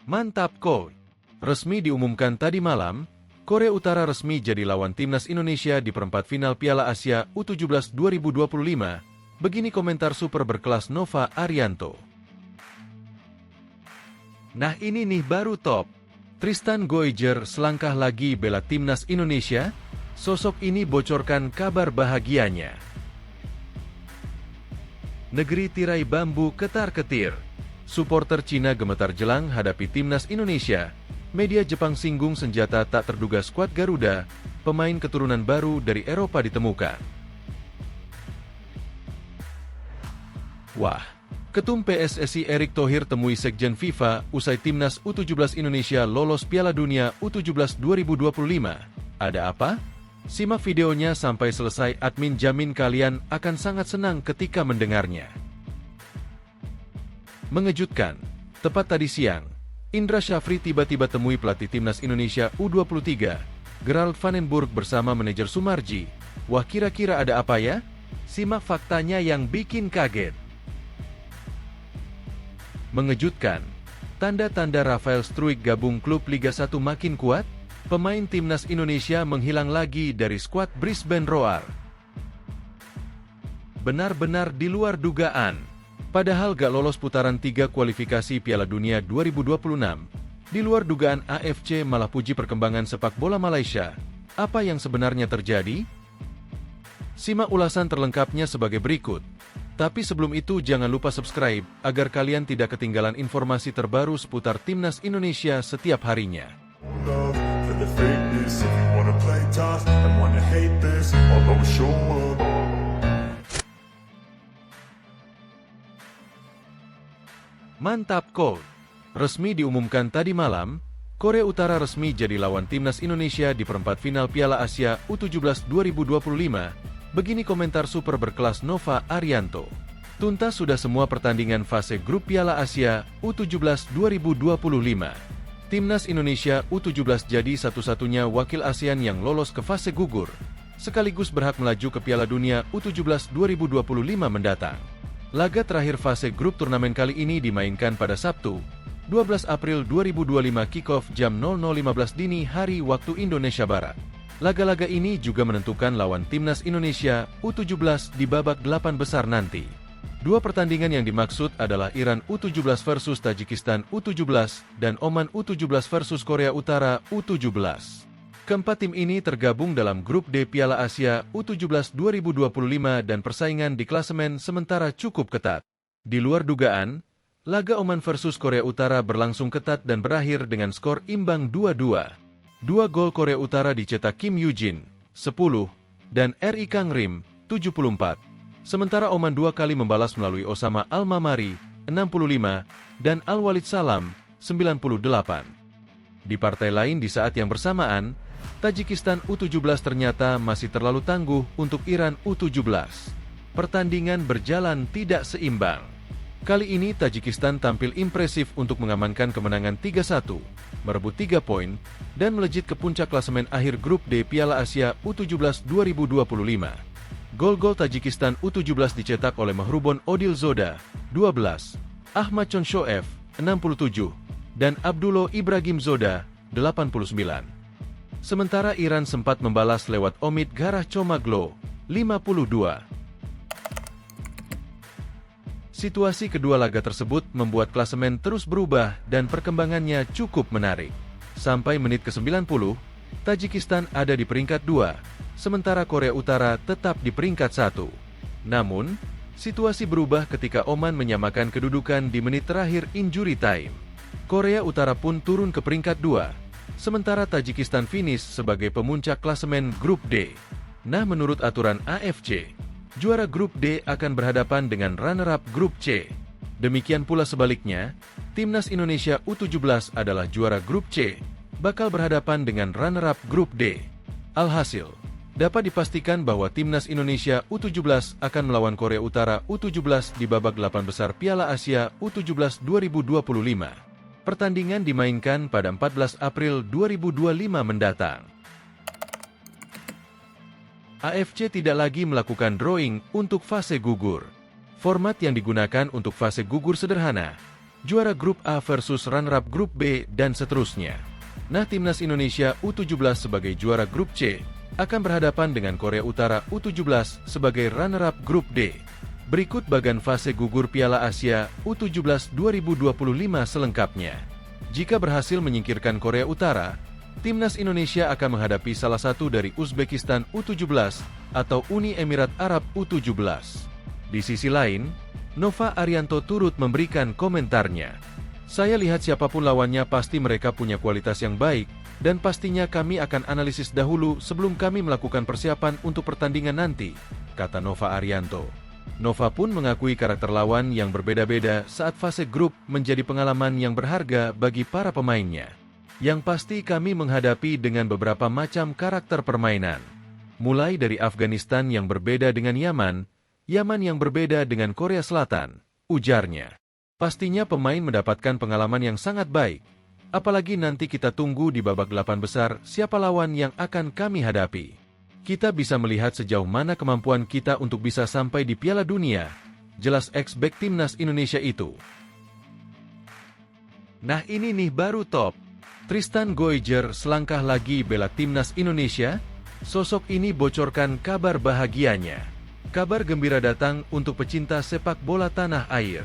Mantap coach! Resmi diumumkan tadi malam, Korea Utara resmi jadi lawan timnas Indonesia di perempat final Piala Asia U17 2025. Begini komentar super berkelas Nova Arianto. Nah ini nih baru top. Tristan Goijer selangkah lagi bela timnas Indonesia. Sosok ini bocorkan kabar bahagianya. Negeri tirai bambu ketar-ketir. Suporter Cina gemetar jelang hadapi timnas Indonesia. Media Jepang singgung senjata tak terduga skuad Garuda. Pemain keturunan baru dari Eropa ditemukan. Wah, Ketum PSSI Erick Thohir temui Sekjen FIFA usai timnas U17 Indonesia lolos Piala Dunia U17 2025. Ada apa? Simak videonya sampai selesai, admin jamin kalian akan sangat senang ketika mendengarnya. Mengejutkan, tepat tadi siang, Indra Syafri tiba-tiba temui pelatih timnas Indonesia U23, Gerald Vandenburg bersama manajer Sumarji. Wah, kira-kira ada apa ya? Simak faktanya yang bikin kaget. Mengejutkan, tanda-tanda Rafael Struijk gabung klub Liga 1 makin kuat. Pemain timnas Indonesia menghilang lagi dari skuad Brisbane Roar. Benar-benar di luar dugaan. Padahal gak lolos putaran 3 kualifikasi Piala Dunia 2026. Di luar dugaan AFC malah puji perkembangan sepak bola Malaysia. Apa yang sebenarnya terjadi? Simak ulasan terlengkapnya sebagai berikut. Tapi sebelum itu jangan lupa subscribe, agar kalian tidak ketinggalan informasi terbaru seputar timnas Indonesia setiap harinya. Mantap coach! Resmi diumumkan tadi malam, Korea Utara resmi jadi lawan timnas Indonesia di perempat final Piala Asia U17 2025. Begini komentar super berkelas Nova Arianto. Tuntas sudah semua pertandingan fase grup Piala Asia U17 2025. Timnas Indonesia U17 jadi satu-satunya wakil ASEAN yang lolos ke fase gugur, sekaligus berhak melaju ke Piala Dunia U17 2025 mendatang. Laga terakhir fase grup turnamen kali ini dimainkan pada Sabtu, 12 April 2025 kick-off jam 00.15 dini hari waktu Indonesia Barat. Laga-laga ini juga menentukan lawan timnas Indonesia U17 di babak 8 besar nanti. Dua pertandingan yang dimaksud adalah Iran U17 versus Tajikistan U17 dan Oman U17 versus Korea Utara U17. Keempat tim ini tergabung dalam grup D Piala Asia U17 2025 dan persaingan di klasemen sementara cukup ketat. Di luar dugaan, laga Oman versus Korea Utara berlangsung ketat dan berakhir dengan skor imbang 2-2. Dua gol Korea Utara dicetak Kim Yoo-jin, 10, dan Ri Kang Rim, 74. Sementara Oman dua kali membalas melalui Osama Al-Mamari, 65, dan Al-Walid Salam, 98. Di partai lain di saat yang bersamaan, Tajikistan U17 ternyata masih terlalu tangguh untuk Iran U17. Pertandingan berjalan tidak seimbang. Kali ini Tajikistan tampil impresif untuk mengamankan kemenangan 3-1, merebut 3 poin, dan melejit ke puncak klasemen akhir grup D Piala Asia U17 2025. Gol-gol Tajikistan U17 dicetak oleh Mahrubon Odil Zoda, 12, Ahmad Chonshoev, 67, dan Abdullah Ibrahim Zoda, 89. Sementara Iran sempat membalas lewat Omid Garah Comaglo, 52. Situasi kedua laga tersebut membuat klasemen terus berubah dan perkembangannya cukup menarik. Sampai menit ke-90, Tajikistan ada di peringkat 2. Sementara Korea Utara tetap di peringkat 1. Namun, situasi berubah ketika Oman menyamakan kedudukan di menit terakhir injury time. Korea Utara pun turun ke peringkat 2, sementara Tajikistan finish sebagai pemuncak klasemen grup D. Nah, menurut aturan AFC, juara grup D akan berhadapan dengan runner-up grup C. Demikian pula sebaliknya, timnas Indonesia U17 adalah juara grup C, bakal berhadapan dengan runner-up grup D. Alhasil, dapat dipastikan bahwa timnas Indonesia U17 akan melawan Korea Utara U17 di babak 8 besar Piala Asia U17 2025. Pertandingan dimainkan pada 14 April 2025 mendatang. AFC tidak lagi melakukan drawing untuk fase gugur. Format yang digunakan untuk fase gugur sederhana. juara grup A versus runner-up grup B, dan seterusnya. Nah, timnas Indonesia U17 sebagai juara grup C akan berhadapan dengan Korea Utara U17 sebagai runner-up grup D. Berikut bagan fase gugur Piala Asia U17 2025 selengkapnya. Jika berhasil menyingkirkan Korea Utara, timnas Indonesia akan menghadapi salah satu dari Uzbekistan U17 atau Uni Emirat Arab U17. Di sisi lain, Nova Arianto turut memberikan komentarnya. Saya lihat siapapun lawannya pasti mereka punya kualitas yang baik, dan pastinya kami akan analisis dahulu sebelum kami melakukan persiapan untuk pertandingan nanti, kata Nova Arianto. Nova pun mengakui karakter lawan yang berbeda-beda saat fase grup menjadi pengalaman yang berharga bagi para pemainnya. Yang pasti kami menghadapi dengan beberapa macam karakter permainan. Mulai dari Afghanistan yang berbeda dengan Yaman yang berbeda dengan Korea Selatan, ujarnya. Pastinya pemain mendapatkan pengalaman yang sangat baik. Apalagi nanti kita tunggu di babak 8 besar siapa lawan yang akan kami hadapi. Kita bisa melihat sejauh mana kemampuan kita untuk bisa sampai di Piala Dunia, jelas ex-back timnas Indonesia itu. Nah, ini nih baru top. Tristan Goijer selangkah lagi bela timnas Indonesia. Sosok ini bocorkan kabar bahagianya. Kabar gembira datang untuk pecinta sepak bola tanah air.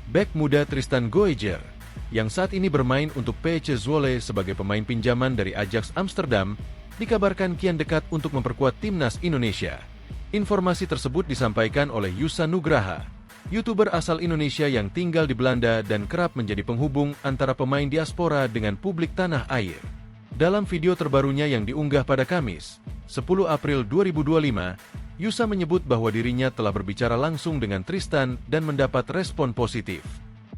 Bek muda Tristan Goijer, yang saat ini bermain untuk PSV Zwolle sebagai pemain pinjaman dari Ajax Amsterdam, dikabarkan kian dekat untuk memperkuat timnas Indonesia. Informasi tersebut disampaikan oleh Yusa Nugraha, YouTuber asal Indonesia yang tinggal di Belanda dan kerap menjadi penghubung antara pemain diaspora dengan publik tanah air. Dalam video terbarunya yang diunggah pada Kamis, 10 April 2025, Yusa menyebut bahwa dirinya telah berbicara langsung dengan Tristan dan mendapat respon positif.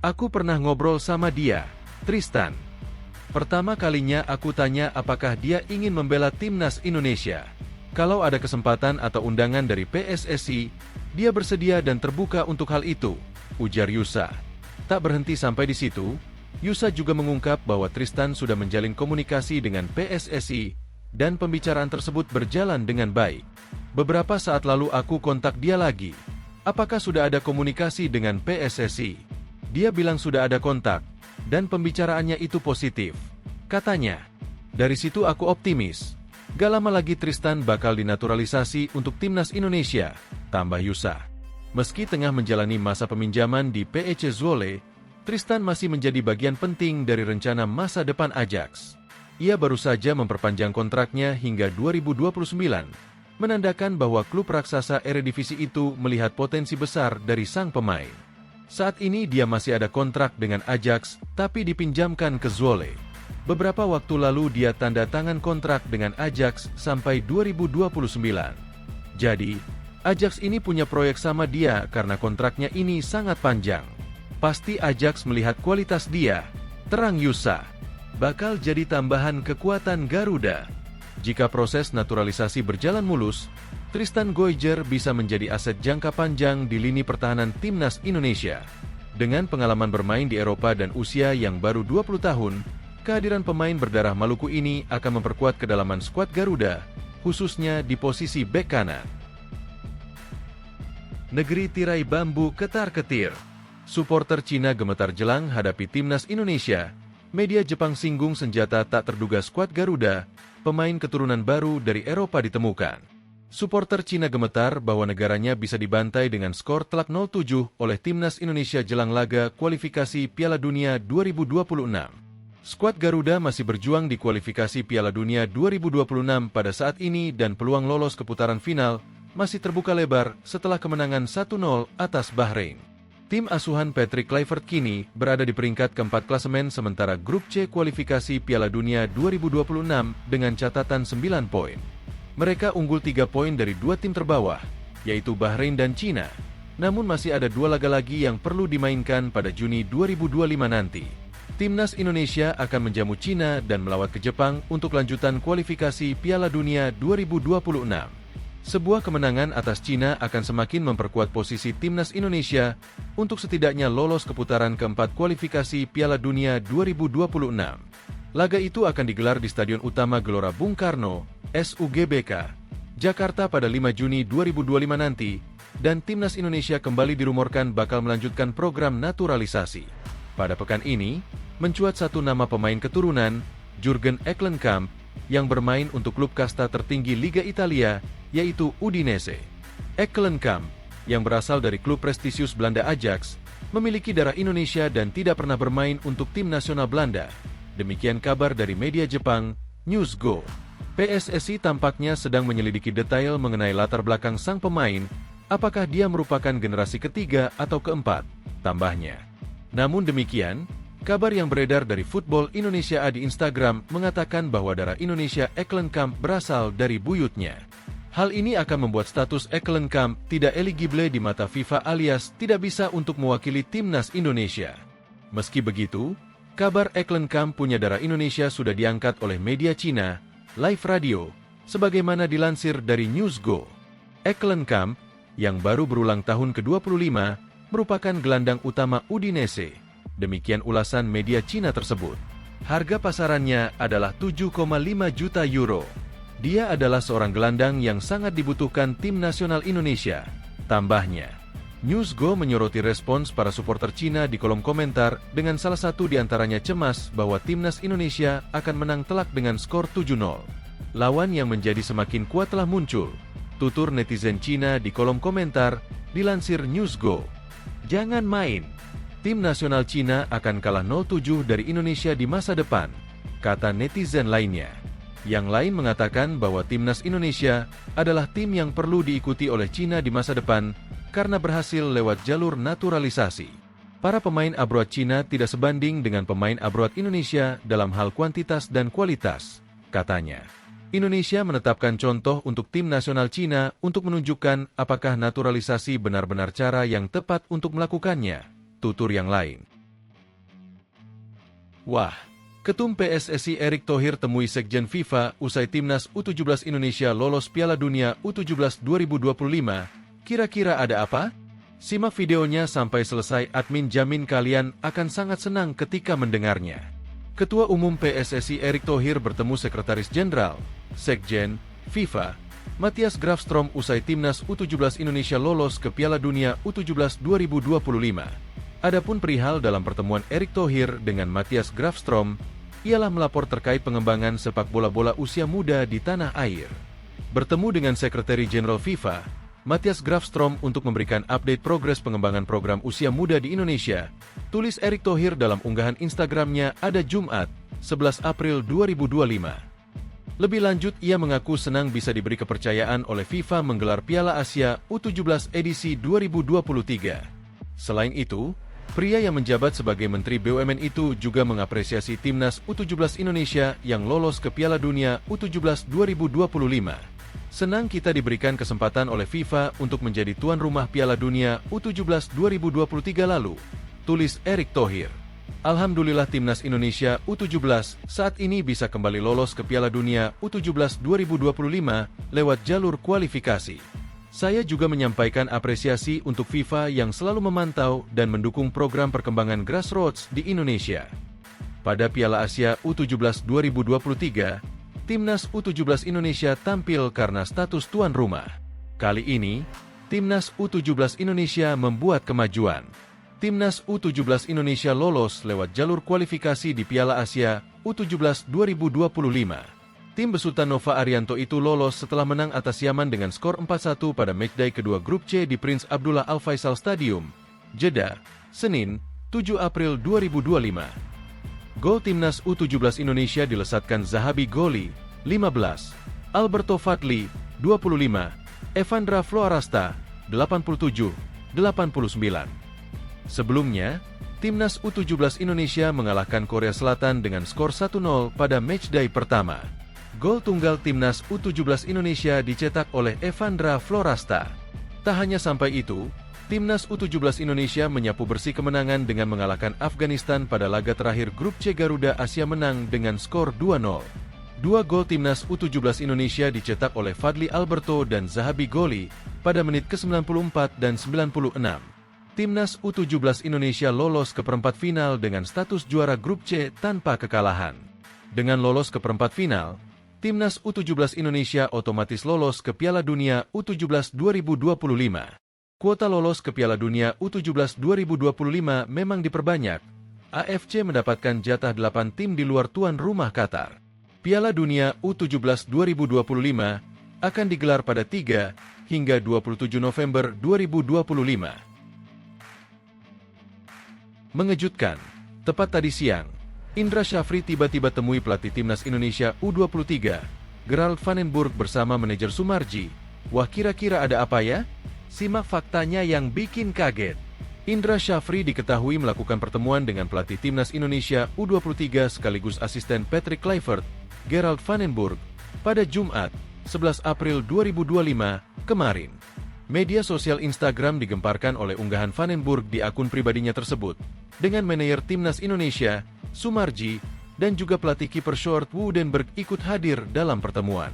Aku pernah ngobrol sama dia, Tristan. Pertama kalinya aku tanya apakah dia ingin membela timnas Indonesia. Kalau ada kesempatan atau undangan dari PSSI, dia bersedia dan terbuka untuk hal itu, ujar Yusa. Tak berhenti sampai di situ, Yusa juga mengungkap bahwa Tristan sudah menjalin komunikasi dengan PSSI dan pembicaraan tersebut berjalan dengan baik. Beberapa saat lalu aku kontak dia lagi. Apakah sudah ada komunikasi dengan PSSI? Dia bilang sudah ada kontak, dan pembicaraannya itu positif, katanya. Dari situ aku optimis. Gak lama lagi Tristan bakal dinaturalisasi untuk timnas Indonesia, tambah Yusa. Meski tengah menjalani masa peminjaman di PSV Zwolle, Tristan masih menjadi bagian penting dari rencana masa depan Ajax. Ia baru saja memperpanjang kontraknya hingga 2029, menandakan bahwa klub raksasa Eredivisie itu melihat potensi besar dari sang pemain. Saat ini dia masih ada kontrak dengan Ajax, tapi dipinjamkan ke Zwolle. Beberapa waktu lalu dia tanda tangan kontrak dengan Ajax sampai 2029. Jadi, Ajax ini punya proyek sama dia karena kontraknya ini sangat panjang. Pasti Ajax melihat kualitas dia, terang Yusa. Bakal jadi tambahan kekuatan Garuda. Jika proses naturalisasi berjalan mulus, Tristan Goijer bisa menjadi aset jangka panjang di lini pertahanan timnas Indonesia. Dengan pengalaman bermain di Eropa dan usia yang baru 20 tahun, kehadiran pemain berdarah Maluku ini akan memperkuat kedalaman skuad Garuda, khususnya di posisi bek kanan. Negeri tirai bambu ketar-ketir. Suporter Cina gemetar jelang hadapi timnas Indonesia. Media Jepang singgung senjata tak terduga skuad Garuda, pemain keturunan baru dari Eropa ditemukan. Suporter Cina gemetar bahwa negaranya bisa dibantai dengan skor telak 0-7 oleh timnas Indonesia jelang laga kualifikasi Piala Dunia 2026. Skuad Garuda masih berjuang di kualifikasi Piala Dunia 2026 pada saat ini dan peluang lolos ke putaran final masih terbuka lebar setelah kemenangan 1-0 atas Bahrain. Tim asuhan Patrick Kluivert kini berada di peringkat keempat klasemen sementara grup C kualifikasi Piala Dunia 2026 dengan catatan 9 poin. Mereka unggul 3 poin dari dua tim terbawah, yaitu Bahrain dan Cina. Namun masih ada 2 laga lagi yang perlu dimainkan pada Juni 2025 nanti. Timnas Indonesia akan menjamu Cina dan melawat ke Jepang untuk lanjutan kualifikasi Piala Dunia 2026. Sebuah kemenangan atas Cina akan semakin memperkuat posisi timnas Indonesia untuk setidaknya lolos ke putaran keempat kualifikasi Piala Dunia 2026. Laga itu akan digelar di Stadion Utama Gelora Bung Karno, SUGBK, Jakarta pada 5 Juni 2025 nanti, dan timnas Indonesia kembali dirumorkan bakal melanjutkan program naturalisasi. Pada pekan ini, mencuat satu nama pemain keturunan, Jurgen Eklenkamp, yang bermain untuk klub kasta tertinggi Liga Italia, yaitu Udinese. Eklenkamp, yang berasal dari klub prestisius Belanda Ajax, memiliki darah Indonesia dan tidak pernah bermain untuk tim nasional Belanda. Demikian kabar dari media Jepang, Newsgo. PSSI tampaknya sedang menyelidiki detail mengenai latar belakang sang pemain, apakah dia merupakan generasi ketiga atau keempat, tambahnya. Namun demikian, kabar yang beredar dari Football Indonesia di Instagram mengatakan bahwa darah Indonesia Eklenkamp berasal dari buyutnya. Hal ini akan membuat status Eklenkamp tidak eligible di mata FIFA alias tidak bisa untuk mewakili timnas Indonesia. Meski begitu, kabar Eklenkamp punya darah Indonesia sudah diangkat oleh media Cina, Live Radio, sebagaimana dilansir dari Newsgo. Eklenkamp, yang baru berulang tahun ke-25, merupakan gelandang utama Udinese. Demikian ulasan media Cina tersebut. Harga pasarannya adalah 7,5 juta euro. Dia adalah seorang gelandang yang sangat dibutuhkan tim nasional Indonesia, tambahnya. Newsgo menyoroti respons para supporter Cina di kolom komentar dengan salah satu diantaranya cemas bahwa timnas Indonesia akan menang telak dengan skor 7-0. Lawan yang menjadi semakin kuat telah muncul, tutur netizen Cina di kolom komentar, dilansir Newsgo. Jangan main. Tim nasional Cina akan kalah 0-7 dari Indonesia di masa depan, kata netizen lainnya. Yang lain mengatakan bahwa timnas Indonesia adalah tim yang perlu diikuti oleh Cina di masa depan karena berhasil lewat jalur naturalisasi. Para pemain abroad Cina tidak sebanding dengan pemain abroad Indonesia dalam hal kuantitas dan kualitas, katanya. Indonesia menetapkan contoh untuk tim nasional Cina untuk menunjukkan apakah naturalisasi benar-benar cara yang tepat untuk melakukannya, tutur yang lain. Wah, Ketum PSSI Erick Thohir temui Sekjen FIFA usai timnas U17 Indonesia lolos Piala Dunia U17 2025, kira-kira ada apa? Simak videonya sampai selesai, admin jamin kalian akan sangat senang ketika mendengarnya. Ketua Umum PSSI Erick Thohir bertemu Sekretaris Jenderal, Sekjen, FIFA, Matthias Grafstrom usai timnas U17 Indonesia lolos ke Piala Dunia U17 2025. Adapun perihal dalam pertemuan Erick Thohir dengan Matthias Grafstrom, ialah melapor terkait pengembangan sepak bola usia muda di tanah air. Bertemu dengan Sekretari Jenderal FIFA, Matthias Grafstrom untuk memberikan update progres pengembangan program usia muda di Indonesia, tulis Erick Thohir dalam unggahan Instagramnya pada Jumat, 11 April 2025. Lebih lanjut, ia mengaku senang bisa diberi kepercayaan oleh FIFA menggelar Piala Asia U17 edisi 2023. Selain itu, pria yang menjabat sebagai Menteri BUMN itu juga mengapresiasi timnas U17 Indonesia yang lolos ke Piala Dunia U17 2025. Senang kita diberikan kesempatan oleh FIFA untuk menjadi tuan rumah Piala Dunia U17 2023 lalu, tulis Erick Thohir. Alhamdulillah timnas Indonesia U17 saat ini bisa kembali lolos ke Piala Dunia U17 2025 lewat jalur kualifikasi. Saya juga menyampaikan apresiasi untuk FIFA yang selalu memantau dan mendukung program perkembangan grassroots di Indonesia. Pada Piala Asia U17 2023, timnas U17 Indonesia tampil karena status tuan rumah. Kali ini, timnas U17 Indonesia membuat kemajuan. Timnas U17 Indonesia lolos lewat jalur kualifikasi di Piala Asia U17 2025. Tim besutan Nova Arianto itu lolos setelah menang atas Yaman dengan skor 4-1 pada matchday kedua grup C di Prince Abdullah Al Faisal Stadium, Jeddah, Senin, 7 April 2025. Gol timnas U17 Indonesia dilesatkan Zahabi Goli, 15, Alberto Fadli, 25, Evandra Floarasta, 87, 89. Sebelumnya, timnas U17 Indonesia mengalahkan Korea Selatan dengan skor 1-0 pada matchday pertama. Gol tunggal timnas U17 Indonesia dicetak oleh Evandra Floarasta. Tak hanya sampai itu, timnas U17 Indonesia menyapu bersih kemenangan dengan mengalahkan Afghanistan pada laga terakhir grup C Garuda Asia menang dengan skor 2-0. Dua gol timnas U17 Indonesia dicetak oleh Fadli Alberto dan Zahabi Goli pada menit ke-94 dan 96. Timnas U17 Indonesia lolos ke perempat final dengan status juara grup C tanpa kekalahan. Dengan lolos ke perempat final, timnas U17 Indonesia otomatis lolos ke Piala Dunia U17 2025. Kuota lolos ke Piala Dunia U17 2025 memang diperbanyak, AFC mendapatkan jatah 8 tim di luar tuan rumah Qatar. Piala Dunia U17 2025 akan digelar pada 3 hingga 27 November 2025. Mengejutkan, tepat tadi siang, Indra Syafri tiba-tiba temui pelatih timnas Indonesia U23, Gerald van den Burg bersama manajer Sumarji. Wah, kira-kira ada apa ya? Simak faktanya yang bikin kaget. Indra Syafri diketahui melakukan pertemuan dengan pelatih timnas Indonesia U23 sekaligus asisten Patrick Kluivert, Gerald van den Burg, pada Jumat, 11 April 2025 kemarin. Media sosial Instagram digemparkan oleh unggahan van den Burg di akun pribadinya tersebut, dengan manajer timnas Indonesia, Sumarji, dan juga pelatih kiper Sjoerd Woudenberg ikut hadir dalam pertemuan.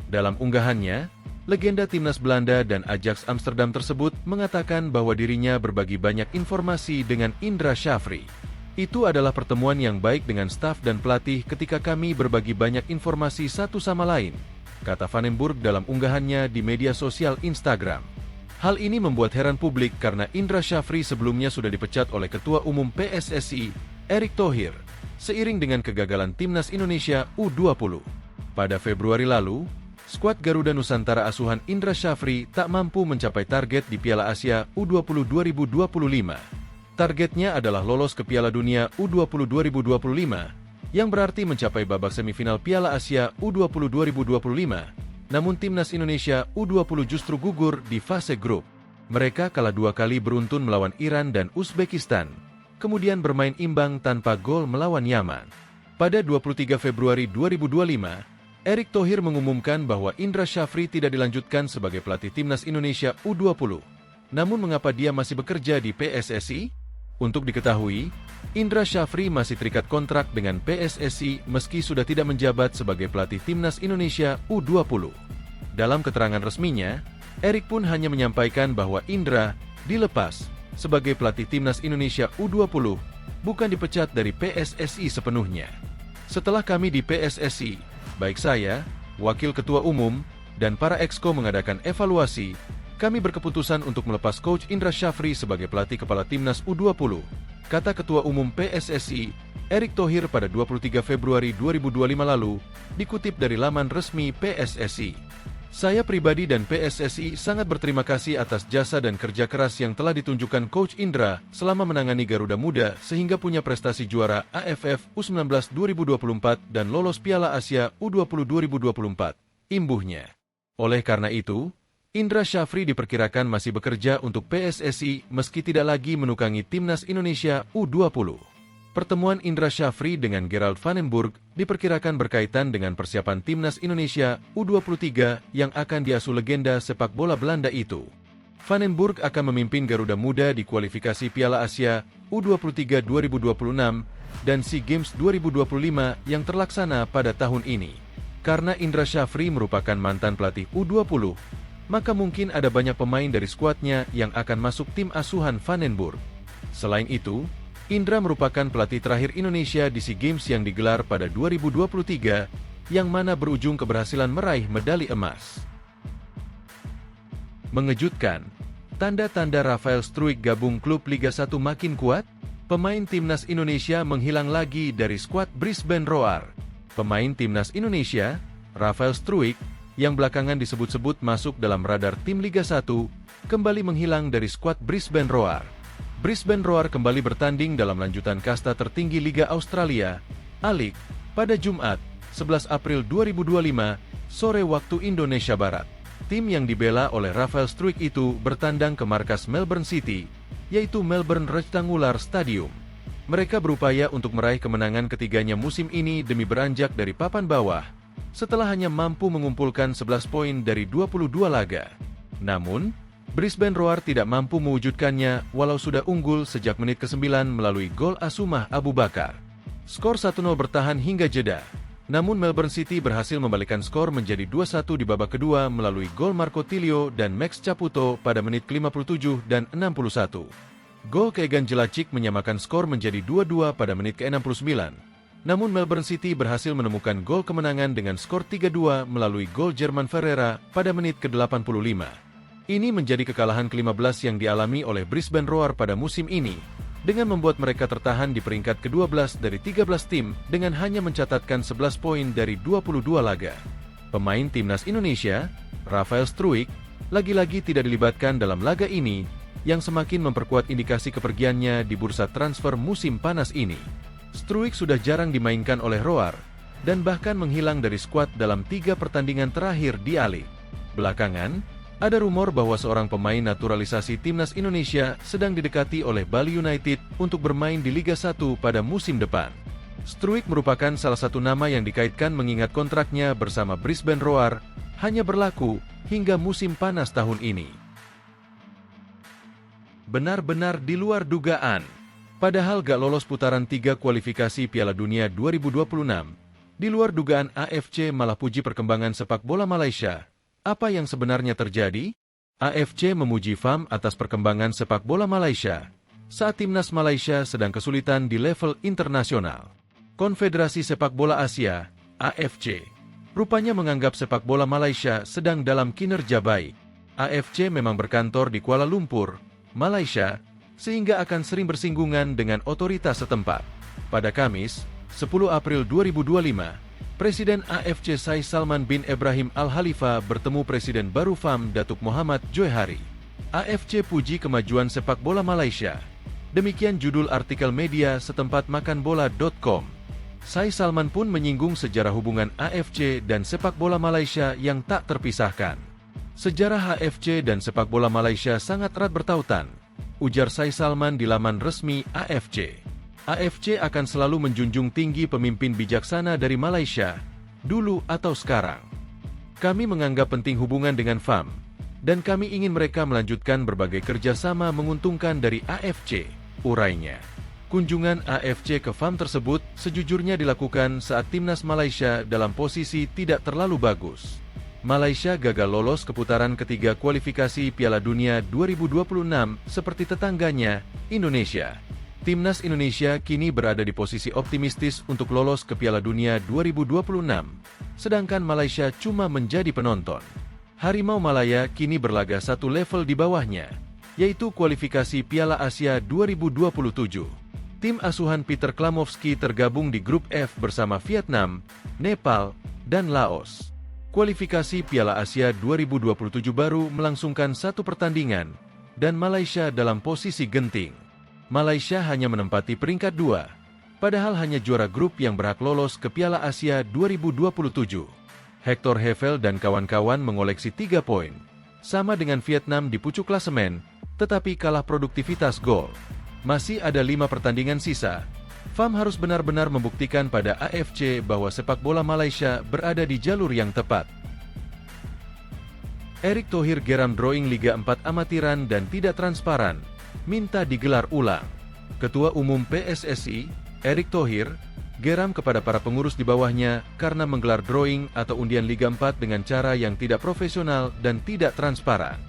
Dalam unggahannya, legenda timnas Belanda dan Ajax Amsterdam tersebut mengatakan bahwa dirinya berbagi banyak informasi dengan Indra Syafri. Itu adalah pertemuan yang baik dengan staf dan pelatih ketika kami berbagi banyak informasi satu sama lain, kata van den Burg dalam unggahannya di media sosial Instagram. Hal ini membuat heran publik karena Indra Syafri sebelumnya sudah dipecat oleh Ketua Umum PSSI, Erick Thohir, seiring dengan kegagalan timnas Indonesia U20. Pada Februari lalu, skuad Garuda Nusantara asuhan Indra Syafri tak mampu mencapai target di Piala Asia U20 2025. Targetnya adalah lolos ke Piala Dunia U20 2025, yang berarti mencapai babak semifinal Piala Asia U20 2025. Namun timnas Indonesia U20 justru gugur di fase grup. Mereka kalah 2 kali beruntun melawan Iran dan Uzbekistan, kemudian bermain imbang tanpa gol melawan Yaman. Pada 23 Februari 2025, Erick Thohir mengumumkan bahwa Indra Syafri tidak dilanjutkan sebagai pelatih timnas Indonesia U20. Namun mengapa dia masih bekerja di PSSI? Untuk diketahui, Indra Syafri masih terikat kontrak dengan PSSI meski sudah tidak menjabat sebagai pelatih timnas Indonesia U20. Dalam keterangan resminya, Erick pun hanya menyampaikan bahwa Indra dilepas sebagai pelatih timnas Indonesia U20, bukan dipecat dari PSSI sepenuhnya. Setelah kami di PSSI, baik saya, Wakil Ketua Umum, dan para exco mengadakan evaluasi, kami berkeputusan untuk melepas Coach Indra Syafri sebagai pelatih kepala timnas U20, kata Ketua Umum PSSI, Erick Thohir pada 23 Februari 2025 lalu, dikutip dari laman resmi PSSI. Saya pribadi dan PSSI sangat berterima kasih atas jasa dan kerja keras yang telah ditunjukkan Coach Indra selama menangani Garuda Muda sehingga punya prestasi juara AFF U19 2024 dan lolos Piala Asia U20 2024, imbuhnya. Oleh karena itu, Indra Syafri diperkirakan masih bekerja untuk PSSI meski tidak lagi menukangi timnas Indonesia U20. Pertemuan Indra Syafri dengan Gerald van den Burg diperkirakan berkaitan dengan persiapan timnas Indonesia U23 yang akan diasuh legenda sepak bola Belanda itu. Van den Burg akan memimpin Garuda Muda di kualifikasi Piala Asia U23 2026 dan SEA Games 2025 yang terlaksana pada tahun ini. Karena Indra Syafri merupakan mantan pelatih U20, maka mungkin ada banyak pemain dari skuadnya yang akan masuk tim asuhan Van den Burg. Selain itu, Indra merupakan pelatih terakhir Indonesia di SEA Games yang digelar pada 2023, yang mana berujung keberhasilan meraih medali emas. Mengejutkan, tanda-tanda Rafael Struijk gabung klub Liga 1 makin kuat? Pemain timnas Indonesia menghilang lagi dari skuad Brisbane Roar. Pemain timnas Indonesia, Rafael Struijk, yang belakangan disebut-sebut masuk dalam radar tim Liga 1, kembali menghilang dari skuad Brisbane Roar. Brisbane Roar kembali bertanding dalam lanjutan kasta tertinggi Liga Australia, A-League, pada Jumat, 11 April 2025, sore waktu Indonesia Barat. Tim yang dibela oleh Rafael Struijk itu bertandang ke markas Melbourne City, yaitu Melbourne Rectangular Stadium. Mereka berupaya untuk meraih kemenangan ketiganya musim ini demi beranjak dari papan bawah, setelah hanya mampu mengumpulkan 11 poin dari 22 laga. Namun, Brisbane Roar tidak mampu mewujudkannya walau sudah unggul sejak menit ke-9 melalui gol Asumah Abu Bakar. Skor 1-0 bertahan hingga jeda. Namun Melbourne City berhasil membalikkan skor menjadi 2-1 di babak kedua melalui gol Marco Tilio dan Max Caputo pada menit ke-57 dan 61. Gol Keegan Jelacic menyamakan skor menjadi 2-2 pada menit ke-69. Namun Melbourne City berhasil menemukan gol kemenangan dengan skor 3-2 melalui gol Jerman Ferreira pada menit ke-85. Ini menjadi kekalahan ke-15 yang dialami oleh Brisbane Roar pada musim ini. dengan membuat mereka tertahan di peringkat ke-12 dari 13 tim dengan hanya mencatatkan 11 poin dari 22 laga. Pemain timnas Indonesia, Rafael Struijk, lagi-lagi tidak dilibatkan dalam laga ini, yang semakin memperkuat indikasi kepergiannya di bursa transfer musim panas ini. Struijk sudah jarang dimainkan oleh Roar, dan bahkan menghilang dari skuad dalam 3 pertandingan terakhir di A-League. Belakangan, ada rumor bahwa seorang pemain naturalisasi timnas Indonesia sedang didekati oleh Bali United untuk bermain di Liga 1 pada musim depan. Struijk merupakan salah satu nama yang dikaitkan mengingat kontraknya bersama Brisbane Roar hanya berlaku hingga musim panas tahun ini. Benar-benar di luar dugaan. Padahal gak lolos putaran 3 kualifikasi Piala Dunia 2026, di luar dugaan AFC malah puji perkembangan sepak bola Malaysia. Apa yang sebenarnya terjadi? AFC memuji FAM atas perkembangan sepak bola Malaysia saat timnas Malaysia sedang kesulitan di level internasional. Konfederasi Sepak Bola Asia, AFC, rupanya menganggap sepak bola Malaysia sedang dalam kinerja baik. AFC memang berkantor di Kuala Lumpur, Malaysia, sehingga akan sering bersinggungan dengan otoritas setempat. Pada Kamis, 10 April 2025, Presiden AFC Sai Salman bin Ibrahim Al Khalifa bertemu Presiden baru FAM Datuk Muhammad Johari. AFC puji kemajuan sepak bola Malaysia. Demikian judul artikel media setempat makanbola.com. Sai Salman pun menyinggung sejarah hubungan AFC dan sepak bola Malaysia yang tak terpisahkan. Sejarah AFC dan sepak bola Malaysia sangat erat bertautan, ujar Sai Salman di laman resmi AFC. AFC akan selalu menjunjung tinggi pemimpin bijaksana dari Malaysia, dulu atau sekarang. Kami menganggap penting hubungan dengan FAM, dan kami ingin mereka melanjutkan berbagai kerjasama menguntungkan dari AFC, urainya. Kunjungan AFC ke FAM tersebut sejujurnya dilakukan saat timnas Malaysia dalam posisi tidak terlalu bagus. Malaysia gagal lolos ke putaran ketiga kualifikasi Piala Dunia 2026 seperti tetangganya, Indonesia. Timnas Indonesia kini berada di posisi optimistis untuk lolos ke Piala Dunia 2026, sedangkan Malaysia cuma menjadi penonton. Harimau Malaya kini berlaga satu level di bawahnya, yaitu kualifikasi Piala Asia 2027. Tim asuhan Peter Klamovski tergabung di grup F bersama Vietnam, Nepal, dan Laos. Kualifikasi Piala Asia 2027 baru melangsungkan 1 pertandingan, dan Malaysia dalam posisi genting. Malaysia hanya menempati peringkat 2, padahal hanya juara grup yang berhak lolos ke Piala Asia 2027. Hector Hevel dan kawan-kawan mengoleksi 3 poin, sama dengan Vietnam di pucuk klasemen, tetapi kalah produktivitas gol. Masih ada 5 pertandingan sisa. FAM harus benar-benar membuktikan pada AFC bahwa sepak bola Malaysia berada di jalur yang tepat. Erick Thohir geram drawing Liga 4 amatiran dan tidak transparan, minta digelar ulang. Ketua Umum PSSI, Erick Thohir, geram kepada para pengurus di bawahnya karena menggelar drawing atau undian Liga 4 dengan cara yang tidak profesional dan tidak transparan.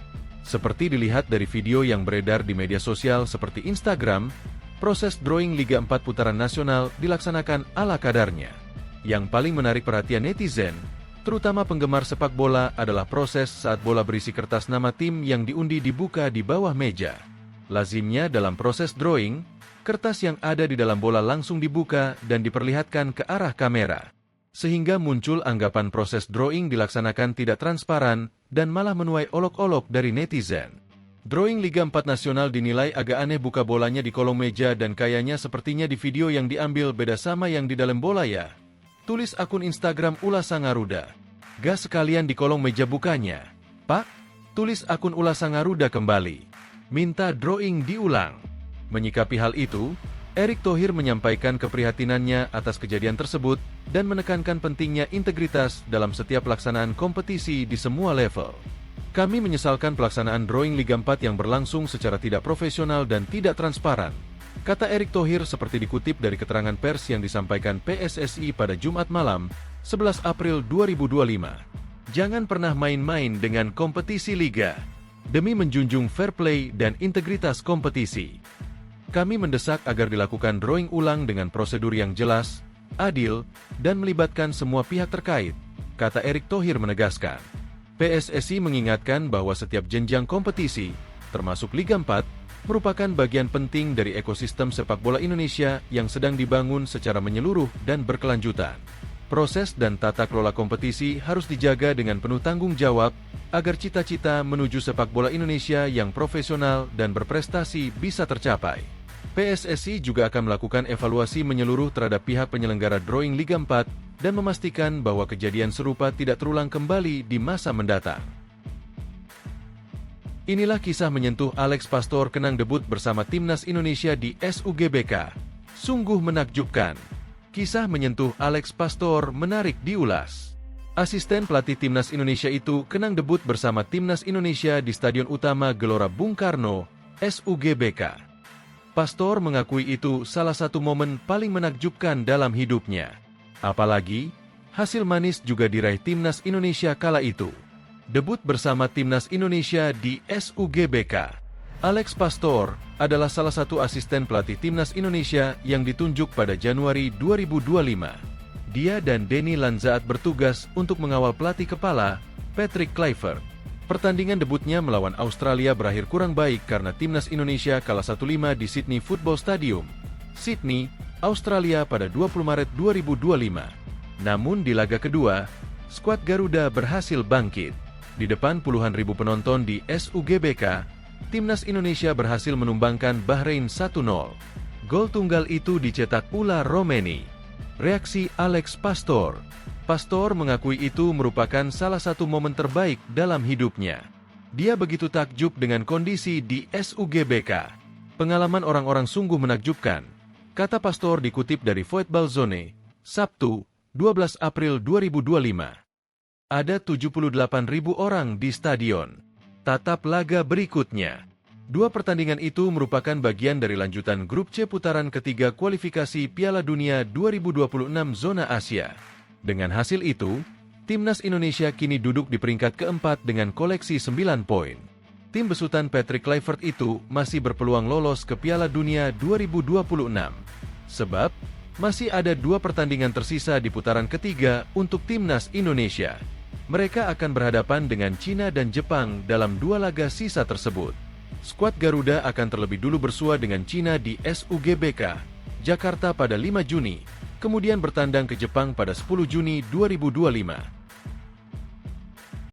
Seperti dilihat dari video yang beredar di media sosial seperti Instagram, proses drawing Liga 4 putaran nasional dilaksanakan ala kadarnya. Yang paling menarik perhatian netizen, terutama penggemar sepak bola, adalah proses saat bola berisi kertas nama tim yang diundi dibuka di bawah meja. Lazimnya dalam proses drawing, kertas yang ada di dalam bola langsung dibuka dan diperlihatkan ke arah kamera. Sehingga muncul anggapan proses drawing dilaksanakan tidak transparan dan malah menuai olok-olok dari netizen. Drawing Liga 4 Nasional dinilai agak aneh, buka bolanya di kolong meja dan kayaknya sepertinya di video yang diambil beda sama yang di dalam bola ya. Tulis akun Instagram Ula Sangaruda. Gas sekalian di kolong meja bukanya. Pak, tulis akun Ula Sangaruda kembali. Minta drawing diulang. Menyikapi hal itu, Erick Thohir menyampaikan keprihatinannya atas kejadian tersebut dan menekankan pentingnya integritas dalam setiap pelaksanaan kompetisi di semua level. Kami menyesalkan pelaksanaan drawing Liga 4 yang berlangsung secara tidak profesional dan tidak transparan, kata Erick Thohir seperti dikutip dari keterangan pers yang disampaikan PSSI pada Jumat malam, 11 April 2025. Jangan pernah main-main dengan kompetisi Liga. Demi menjunjung fair play dan integritas kompetisi, kami mendesak agar dilakukan drawing ulang dengan prosedur yang jelas, adil, dan melibatkan semua pihak terkait, kata Erick Thohir menegaskan. PSSI mengingatkan bahwa setiap jenjang kompetisi, termasuk Liga 4, merupakan bagian penting dari ekosistem sepak bola Indonesia yang sedang dibangun secara menyeluruh dan berkelanjutan. Proses dan tata kelola kompetisi harus dijaga dengan penuh tanggung jawab agar cita-cita menuju sepak bola Indonesia yang profesional dan berprestasi bisa tercapai. PSSI juga akan melakukan evaluasi menyeluruh terhadap pihak penyelenggara drawing Liga 4 dan memastikan bahwa kejadian serupa tidak terulang kembali di masa mendatang. Inilah kisah menyentuh Alex Pastor kenang debut bersama Timnas Indonesia di SUGBK. Sungguh menakjubkan. Kisah menyentuh Alex Pastor menarik diulas. Asisten pelatih Timnas Indonesia itu kenang debut bersama Timnas Indonesia di Stadion Utama Gelora Bung Karno, SUGBK. Pastor mengakui itu salah satu momen paling menakjubkan dalam hidupnya. Apalagi, hasil manis juga diraih Timnas Indonesia kala itu. Debut bersama Timnas Indonesia di SUGBK. Alex Pastor adalah salah satu asisten pelatih Timnas Indonesia yang ditunjuk pada Januari 2025. Dia dan Denny Lanzaat bertugas untuk mengawal pelatih kepala, Patrick Kluivert. Pertandingan debutnya melawan Australia berakhir kurang baik karena Timnas Indonesia kalah 1-5 di Sydney Football Stadium, Sydney, Australia pada 20 Maret 2025. Namun di laga kedua, skuad Garuda berhasil bangkit. Di depan puluhan ribu penonton di SUGBK, Timnas Indonesia berhasil menumbangkan Bahrain 1-0. Gol tunggal itu dicetak Ula Romeni. Reaksi Alex Pastor. Pastor mengakui itu merupakan salah satu momen terbaik dalam hidupnya. Dia begitu takjub dengan kondisi di SUGBK. Pengalaman orang-orang sungguh menakjubkan, kata Pastor dikutip dari Football Zone, Sabtu, 12 April 2025. Ada 78.000 orang di stadion. Tatap laga berikutnya. Dua pertandingan itu merupakan bagian dari lanjutan grup C putaran ketiga kualifikasi Piala Dunia 2026 zona Asia. Dengan hasil itu, Timnas Indonesia kini duduk di peringkat keempat dengan koleksi 9 poin. Tim besutan Patrick Kluivert itu masih berpeluang lolos ke Piala Dunia 2026. Sebab, masih ada dua pertandingan tersisa di putaran ketiga untuk Timnas Indonesia. Mereka akan berhadapan dengan Cina dan Jepang dalam dua laga sisa tersebut. Skuad Garuda akan terlebih dulu bersua dengan Cina di SUGBK, Jakarta pada 5 Juni, kemudian bertandang ke Jepang pada 10 Juni 2025.